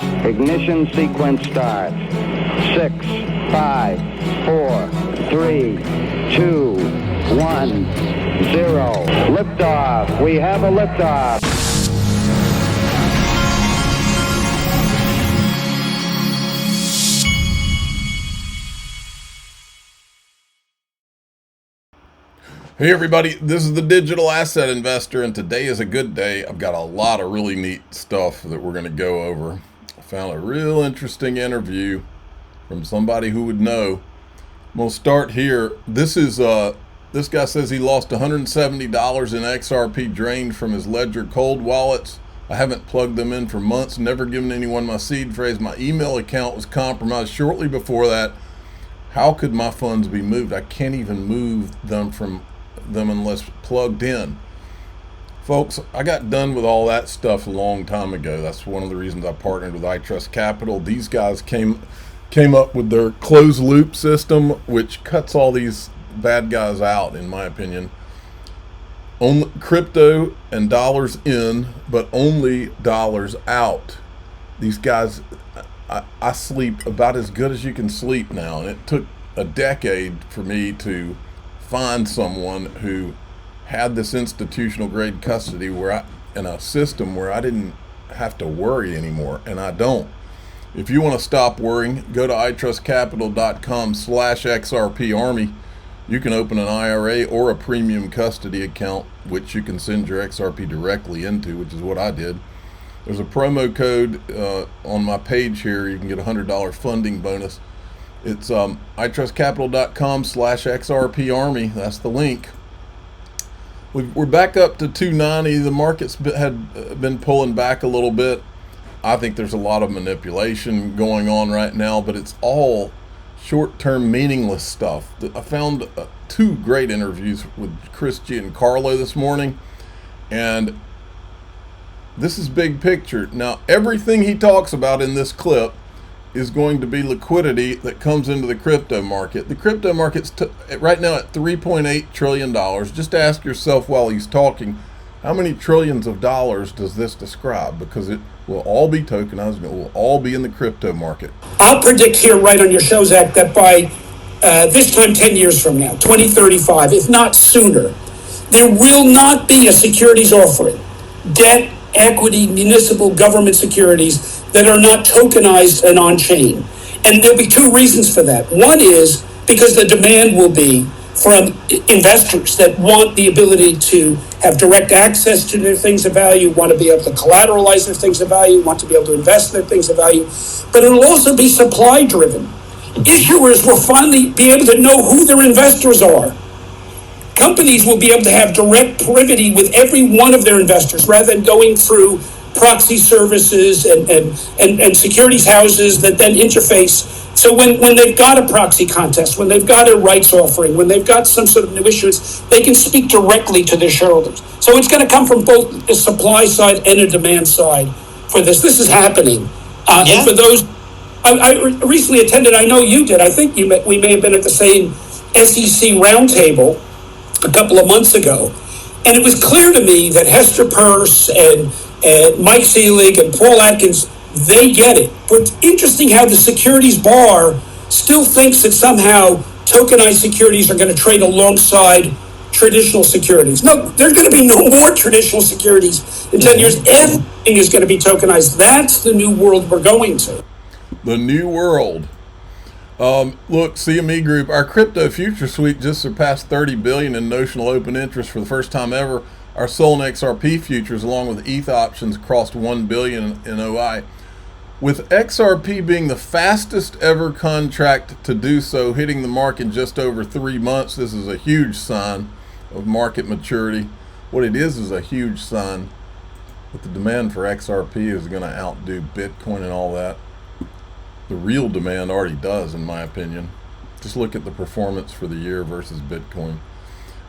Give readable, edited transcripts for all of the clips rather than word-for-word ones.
Ignition sequence start. 6, 5, 4, 3, 2, 1, 0. Liftoff. We have a liftoff. Hey everybody, this is the Digital Asset Investor, and today is a good day. I've got a lot of really neat stuff that we're going to go over. I found a real interesting interview from somebody who would know. I'm going to start here. This guy says he lost $170 in XRP drained from his Ledger cold wallets. I haven't plugged them in for months, never given anyone my seed phrase. My email account was compromised shortly before that. How could my funds be moved? I can't even move them unless plugged in. Folks, I got done with all that stuff a long time ago. That's one of the reasons I partnered with iTrustCapital. These guys came up with their closed loop system, which cuts all these bad guys out, in my opinion. Only crypto and dollars in, but only dollars out. These guys, I sleep about as good as you can sleep now, and it took a decade for me to find someone who had this institutional grade custody in a system where I didn't have to worry anymore, and I don't. If you want to stop worrying, go to iTrustCapital.com/XRP Army. You can open an IRA or a premium custody account, which you can send your XRP directly into, which is what I did. There's a promo code on my page here. You can get a $100 funding bonus. It's iTrustCapital.com/XRP Army. That's the link. We're back up to 290. The markets had been pulling back a little bit. I think there's a lot of manipulation going on right now, but it's all short-term meaningless stuff. I found two great interviews with Chris Giancarlo this morning, and this is big picture. Now, everything he talks about in this clip is going to be liquidity that comes into the crypto market. The crypto market's right now at $3.8 trillion. Just ask yourself while he's talking, how many trillions of dollars does this describe? Because it will all be tokenized and it will all be in the crypto market. I'll predict here right on your show, Zach, that by this time 10 years from now, 2035, if not sooner, there will not be a securities offering, debt, equity, municipal, government securities that are not tokenized and on-chain. And there'll be two reasons for that. One is because the demand will be from investors that want the ability to have direct access to their things of value, want to be able to collateralize their things of value, want to be able to invest in their things of value. But it'll also be supply-driven. Issuers will finally be able to know who their investors are. Companies will be able to have direct privity with every one of their investors rather than going through proxy services and securities houses that then interface. So when they've got a proxy contest, when they've got a rights offering, when they've got some sort of new issuance, they can speak directly to their shareholders. So it's going to come from both a supply side and a demand side for this. This is happening. And for those, I recently attended, I know you did, I think we may have been at the same SEC roundtable a couple of months ago. And it was clear to me that Hester Peirce and Mike Seelig and Paul Atkins, they get it. But it's interesting how the securities bar still thinks that somehow tokenized securities are going to trade alongside traditional securities. No, there's going to be no more traditional securities in 10 years. Everything is going to be tokenized. That's the new world we're going to. The new world. Look, CME Group, our crypto future suite just surpassed 30 billion in notional open interest for the first time ever. Our Sol and XRP futures, along with ETH options, crossed 1 billion in OI. With XRP being the fastest ever contract to do so, hitting the mark in just over 3 months, this is a huge sign of market maturity. What it is a huge sign that the demand for XRP is going to outdo Bitcoin and all that. The real demand already does, in my opinion. Just look at the performance for the year versus Bitcoin.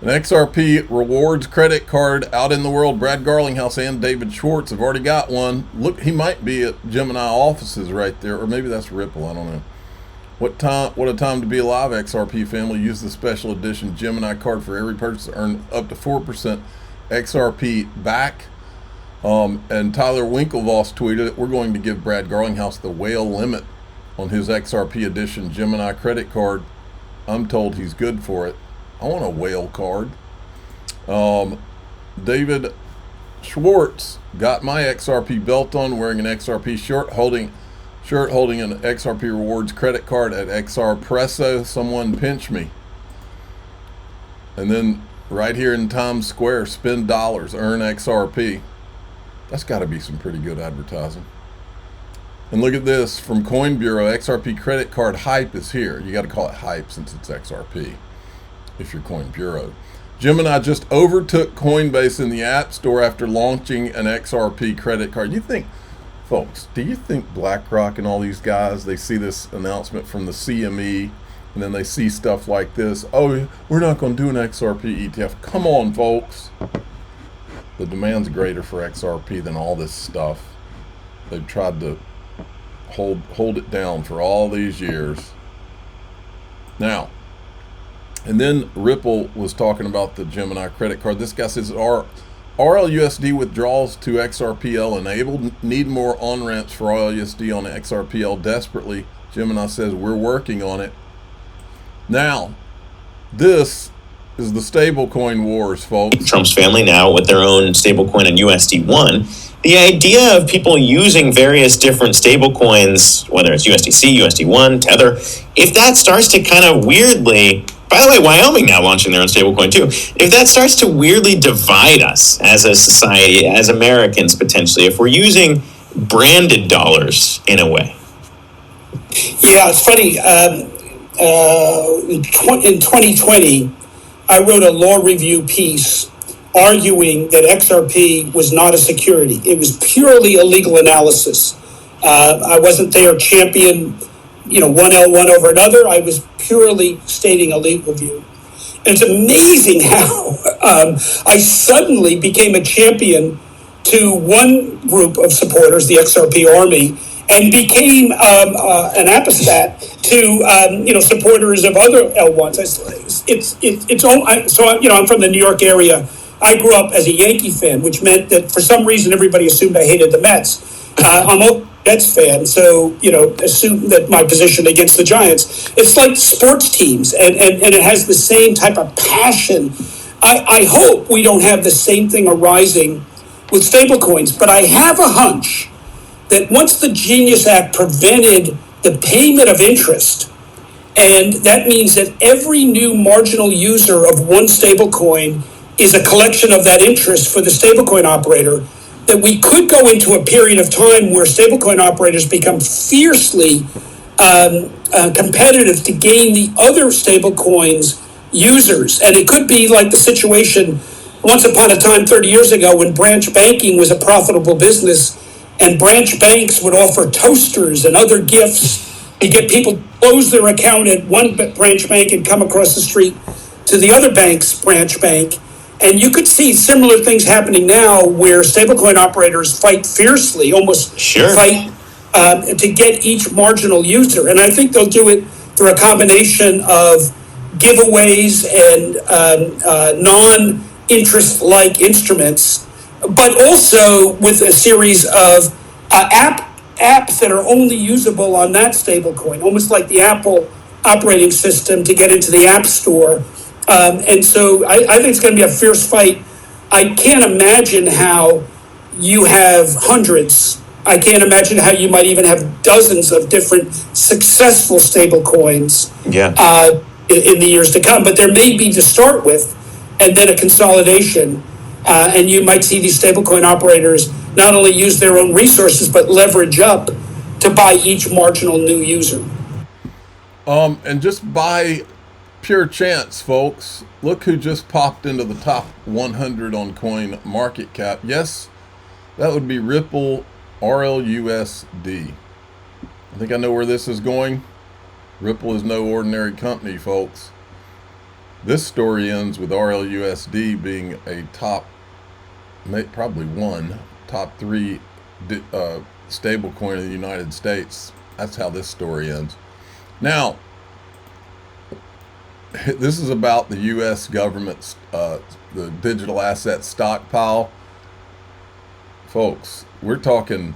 An XRP rewards credit card out in the world. Brad Garlinghouse and David Schwartz have already got one. Look, he might be at Gemini offices right there, or maybe that's Ripple, I don't know. What a time to be alive, XRP family. Use the special edition Gemini card for every purchase. Earn up to 4% XRP back. And Tyler Winklevoss tweeted, we're going to give Brad Garlinghouse the whale limit on his XRP edition Gemini credit card. I'm told he's good for it. I want a whale card. David Schwartz got my XRP belt on, wearing an XRP shirt, holding an XRP rewards credit card at XR Presso. Someone pinch me. And then right here in Times Square, spend dollars, earn XRP. That's got to be some pretty good advertising. And look at this from Coin Bureau. XRP credit card hype is here. You got to call it hype since it's XRP if you're Coin Bureau. Gemini just overtook Coinbase in the App Store after launching an XRP credit card. You think, folks, do you think BlackRock and all these guys, they see this announcement from the CME and then they see stuff like this? Oh, we're not going to do an XRP ETF. Come on, folks. The demand's greater for XRP than all this stuff. They've tried to hold it down for all these years. Now, and then Ripple was talking about the Gemini credit card. This guy says, RLUSD withdrawals to XRPL enabled. Need more on-ramps for RLUSD on XRPL desperately. Gemini says, we're working on it. Now, this is the stablecoin wars, folks. Trump's family now with their own stablecoin and USD1. The idea of people using various different stablecoins, whether it's USDC, USD1, Tether, if that starts to kind of weirdly, by the way, Wyoming now launching their own stablecoin too, if that starts to weirdly divide us as a society, as Americans potentially, if we're using branded dollars in a way. Yeah, it's funny. In 2020, I wrote a law review piece arguing that XRP was not a security. It was purely a legal analysis. I wasn't there champion, one L1 over another. I was purely stating a legal view. And it's amazing how I suddenly became a champion to one group of supporters, the XRP army, and became an apostat to supporters of other L1s. I'm from the New York area. I grew up as a Yankee fan, which meant that for some reason everybody assumed I hated the Mets. I'm a Mets fan, so assume that my position against the Giants. It's like sports teams, and it has the same type of passion. I hope we don't have the same thing arising with stablecoins, but I have a hunch that once the Genius Act prevented the payment of interest, and that means that every new marginal user of one stablecoin is a collection of that interest for the stablecoin operator, that we could go into a period of time where stablecoin operators become fiercely competitive to gain the other stablecoins users. And it could be like the situation once upon a time 30 years ago when branch banking was a profitable business, and branch banks would offer toasters and other gifts to get people to close their account at one branch bank and come across the street to the other bank's branch bank. And you could see similar things happening now where stablecoin operators fight fiercely, almost fight to get each marginal user. And I think they'll do it through a combination of giveaways and non-interest-like instruments, but also with a series of apps that are only usable on that stablecoin, almost like the Apple operating system to get into the App Store. And so I think it's going to be a fierce fight. I can't imagine how you have hundreds. I can't imagine how you might even have dozens of different successful stable coins in the years to come. But there may be to start with, and then a consolidation. And you might see these stablecoin operators not only use their own resources, but leverage up to buy each marginal new user. And just by pure chance, folks, look who just popped into the top 100 on coin market cap. Yes, that would be Ripple RLUSD. I think I know where this is going. Ripple is no ordinary company, folks. This story ends with RLUSD being a top, probably top three stable coin in the United States. That's how this story ends. Now, this is about the U.S. government's the digital asset stockpile. folks, we're talking,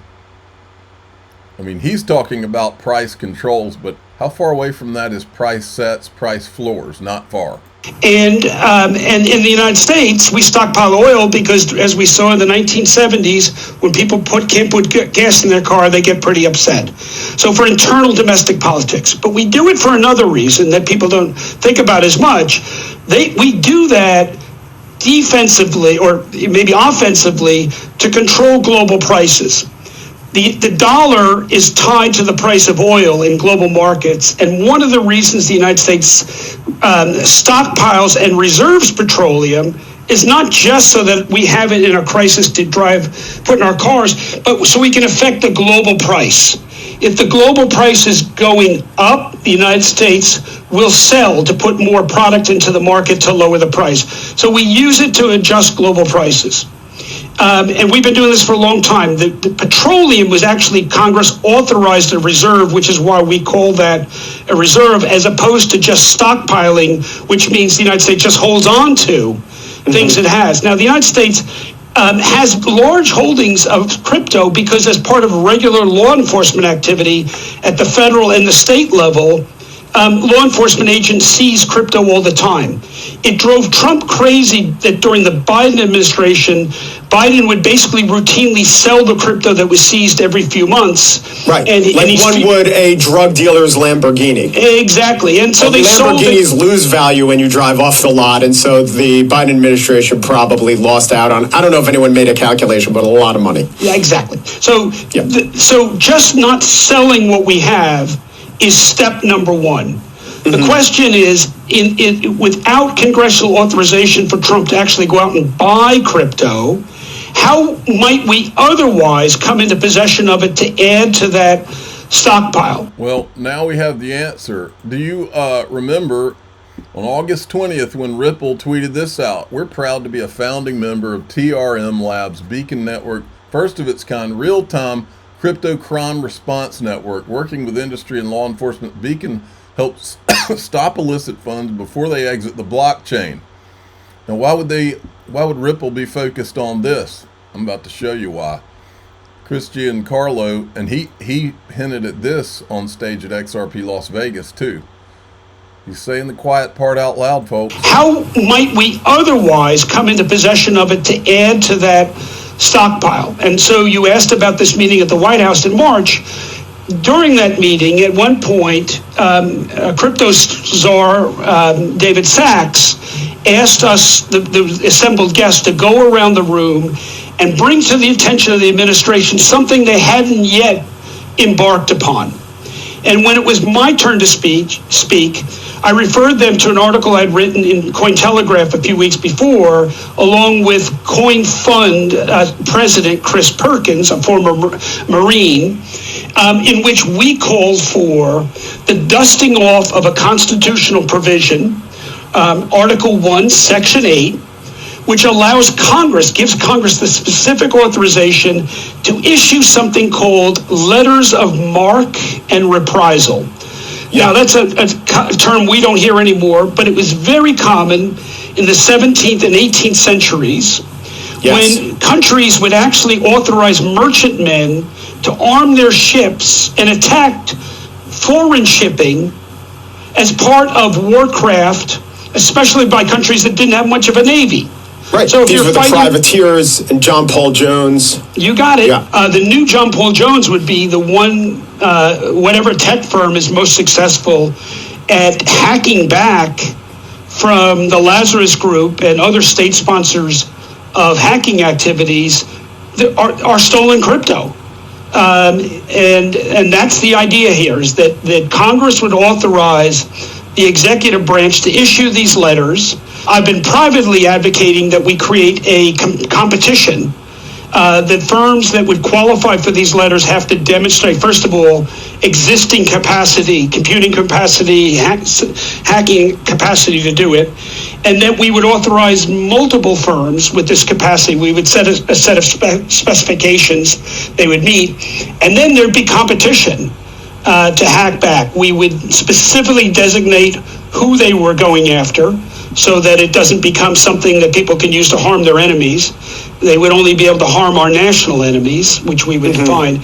I mean, he's talking about price controls, but how far away from that is price sets, price floors? Not far. And in the United States, we stockpile oil because, as we saw in the 1970s, when people can't put gas in their car, they get pretty upset. So for internal domestic politics. But we do it for another reason that people don't think about as much. We do that defensively, or maybe offensively, to control global prices. The dollar is tied to the price of oil in global markets, and one of the reasons the United States stockpiles and reserves petroleum is not just so that we have it in a crisis to put in our cars, but so we can affect the global price. If the global price is going up, the United States will sell to put more product into the market to lower the price. So we use it to adjust global prices. And we've been doing this for a long time. The petroleum was actually, Congress authorized a reserve, which is why we call that a reserve, as opposed to just stockpiling, which means the United States just holds on to things it has. Now, the United States has large holdings of crypto because, as part of regular law enforcement activity at the federal and the state level, law enforcement agents seize crypto all the time. It drove Trump crazy that during the Biden administration, Biden would basically routinely sell the crypto that was seized every few months. Right, one would a drug dealer's Lamborghini. Exactly, and so they sold it. Lamborghinis lose value when you drive off the lot, and so the Biden administration probably lost out on, I don't know if anyone made a calculation, but a lot of money. Yeah, exactly. So, so just not selling what we have is step number one. The question is, without congressional authorization for Trump to actually go out and buy crypto, how might we otherwise come into possession of it to add to that stockpile? Well, now we have the answer. Do you remember on August 20th when Ripple tweeted this out? We're proud to be a founding member of TRM Labs Beacon Network, first of its kind, real-time crypto crime response network. Working with industry and law enforcement, Beacon helps stop illicit funds before they exit the blockchain. Now, why would Ripple be focused on this? I'm about to show you why. Christian Carlo, and he hinted at this on stage at XRP Las Vegas too. He's saying the quiet part out loud, folks. How might we otherwise come into possession of it to add to that stockpile? And so you asked about this meeting at the White House in March. During that meeting, at one point, crypto czar David Sachs asked us, the assembled guests, to go around the room and bring to the attention of the administration something they hadn't yet embarked upon. And when it was my turn to speak, I referred them to an article I'd written in Cointelegraph a few weeks before, along with Coin Fund President Chris Perkins, a former Marine, in which we called for the dusting off of a constitutional provision, Article 1, Section 8, which allows Congress, gives Congress the specific authorization to issue something called letters of marque and reprisal. Yeah. Now, that's a term we don't hear anymore, but it was very common in the 17th and 18th centuries, when countries would actually authorize merchantmen to arm their ships and attack foreign shipping as part of warcraft, especially by countries that didn't have much of a navy. Right. So if these were the privateers and John Paul Jones. You got it. Yeah. The new John Paul Jones would be the one, whatever tech firm is most successful at hacking back from the Lazarus Group and other state sponsors of hacking activities that are stolen crypto. And that's the idea here, is that Congress would authorize the executive branch to issue these letters. I've been privately advocating that we create a competition, that firms that would qualify for these letters have to demonstrate, first of all, existing capacity, computing capacity, hacking capacity to do it, and that we would authorize multiple firms with this capacity. We would set a set of specifications they would meet, and then there'd be competition to hack back. We would specifically designate who they were going after, so that it doesn't become something that people can use to harm their enemies. They would only be able to harm our national enemies, which we would define.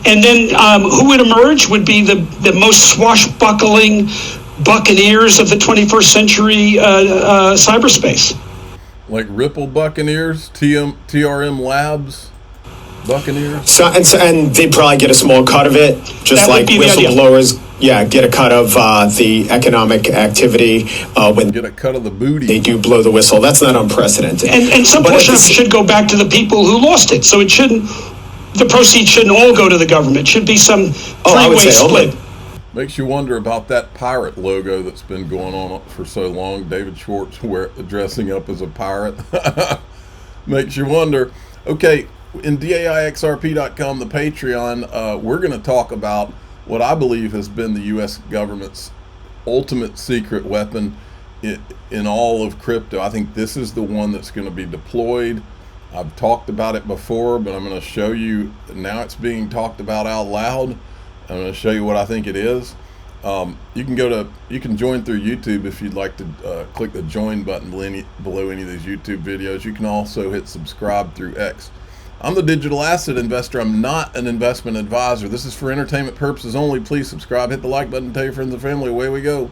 And then who would emerge would be the most swashbuckling buccaneers of the 21st century cyberspace. Like Ripple Buccaneers, TRM Labs Buccaneers. So and they'd probably get a small cut of it, just like whistleblowers. Yeah, get a cut of the economic activity when get a cut of the booty. They do blow the whistle. That's not unprecedented. And some portion of it should go back to the people who lost it. So it shouldn't. The proceeds shouldn't all go to the government. It should be some three-way split. Makes you wonder about that pirate logo that's been going on for so long. David Schwartz dressing up as a pirate. Makes you wonder. Okay, in DAIXRP.com, the Patreon, we're going to talk about what I believe has been the U.S. government's ultimate secret weapon in all of crypto. I think this is the one that's going to be deployed. I've talked about it before, but I'm going to show you now it's being talked about out loud. I'm going to show you what I think it is. You can join through YouTube if you'd like to click the join button below any of these YouTube videos. You can also hit subscribe through X. I'm the digital asset investor. I'm not an investment advisor. This is for entertainment purposes only. Please subscribe, hit the like button, tell your friends and family. Away we go.